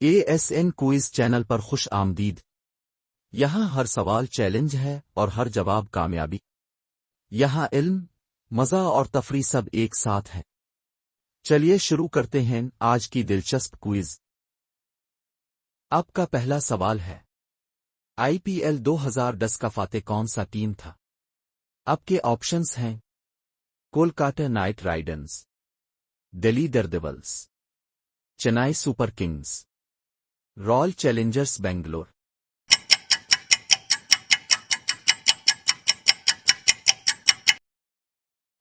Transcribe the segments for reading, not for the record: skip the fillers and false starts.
ASN quiz channel पर खुश आमदीद। यहाँ हर सवाल चैलेंज है और हर जवाब कामयाबी। यहाँ इल्म, मजा और तफरी सब एक साथ है। चलिए शुरू करते हैं आज की दिलचस्प क्विज। आपका पहला सवाल है, IPL 2010 का फातेह कौन सा टीम था? आपके ऑप्शंस हैं Kolkata night Riders, Delhi Daredevils, Chennai super Kings, royal Challengers Bangalore.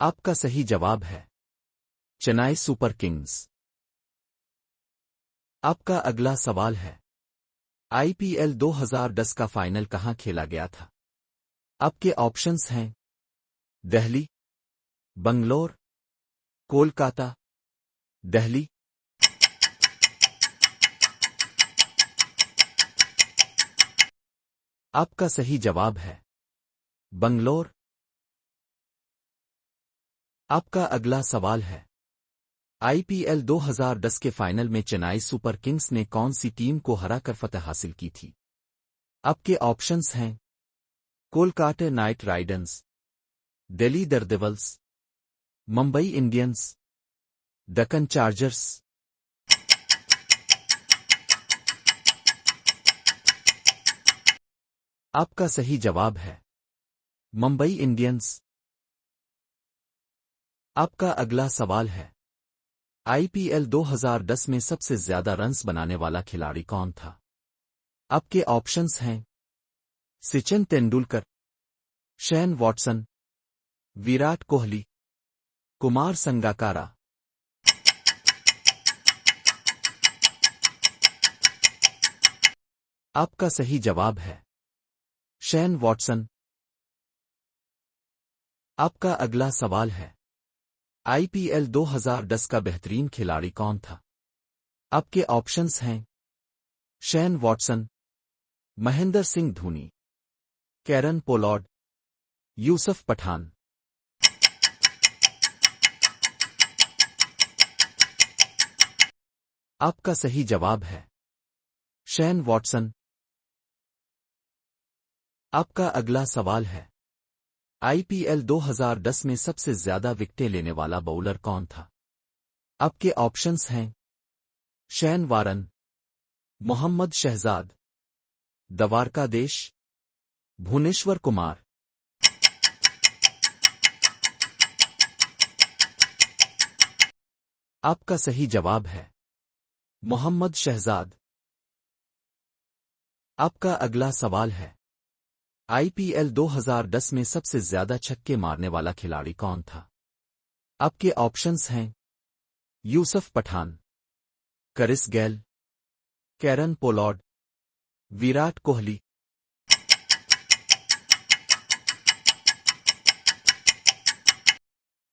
आपका सही जवाब है चेन्नई सुपर किंग्स। आपका अगला सवाल है, IPL 2010 का फाइनल कहां खेला गया था? आपके ऑप्शंस हैं दिल्ली, बंगलोर, कोलकाता, दिल्ली। आपका सही जवाब है बंगलोर। आपका अगला सवाल है, IPL 2010 के फाइनल में चेन्नई सुपर किंग्स ने कौन सी टीम को हराकर फतह हासिल की थी? आपके ऑप्शंस हैं Kolkata night Riders, Delhi Daredevils, Mumbai Indians, Deccan chargers. आपका सही जवाब है मुंबई इंडियंस। आपका अगला सवाल है, IPL 2010 में सबसे ज्यादा रन्स बनाने वाला खिलाड़ी कौन था? आपके ऑप्शंस हैं सचिन तेंदुलकर, शेन वॉटसन, विराट कोहली, कुमार संगकारा। आपका सही जवाब है शेन वॉटसन। आपका अगला सवाल है, IPL 2010 का बेहतरीन खिलाड़ी कौन था? आपके ऑप्शंस हैं Shane Watson, Mahendra Singh Dhoni, Kieron Pollard, Yusuf Pathan. आपका सही जवाब है शेन वॉटसन। आपका अगला सवाल है, IPL 2010 में सबसे ज्यादा विकेटें लेने वाला बॉलर कौन था? आपके ऑप्शंस हैं शेन वारन, मोहम्मद शहजाद, द्वारकादेश, भुवनेश्वर कुमार। आपका सही जवाब है मोहम्मद शहजाद। आपका अगला सवाल है, IPL 2010 में सबसे ज्यादा छक्के मारने वाला खिलाड़ी कौन था? आपके ऑप्शंस हैं Yusuf Pathan, Chris Gayle, Kieron Pollard, Virat Kohli.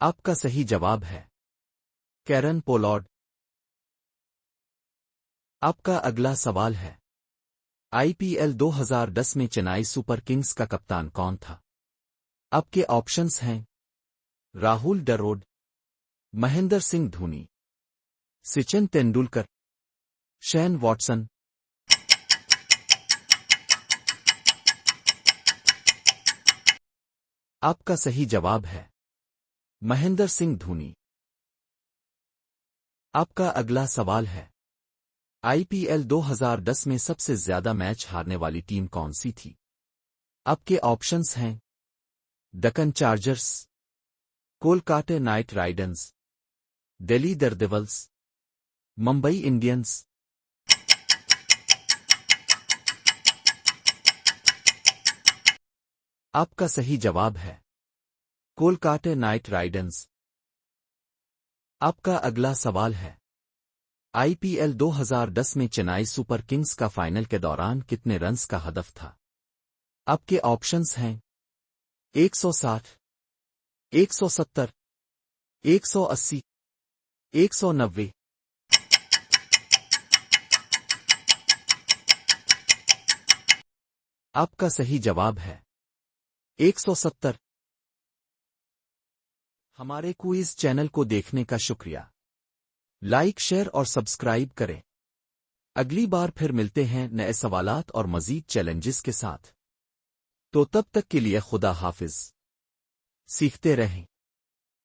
आपका सही जवाब है कैरन पोलार्ड। आपका अगला सवाल है, IPL 2010 में चेन्नई सुपर किंग्स का कप्तान कौन था? आपके ऑप्शंस हैं राहुल द्रविड़, महेंद्र सिंह धोनी, सचिन तेंदुलकर, शेन वॉटसन। आपका सही जवाब है महेंद्र सिंह धोनी। आपका अगला सवाल है, IPL 2010 में सबसे ज्यादा मैच हारने वाली टीम कौन सी थी? आपके ऑप्शंस हैं Deccan chargers, Kolkata night Riders, Delhi Daredevils, Mumbai Indians. आपका सही जवाब है कोलकाता नाइट राइडर्स। आपका अगला सवाल है, IPL 2010 में चेन्नई सुपर किंग्स का फाइनल के दौरान कितने रन्स का हदफ था? आपके ऑप्शंस हैं 160, 170, 180, 190। आपका सही जवाब है 170। हमारे क्विज चैनल को देखने का शुक्रिया। लाइक, शेयर और सब्सक्राइब करें। अगली बार फिर मिलते हैं नए सवालात और मजीद चैलेंजेस के साथ। तो तब तक के लिए खुदा हाफिज। सीखते रहें।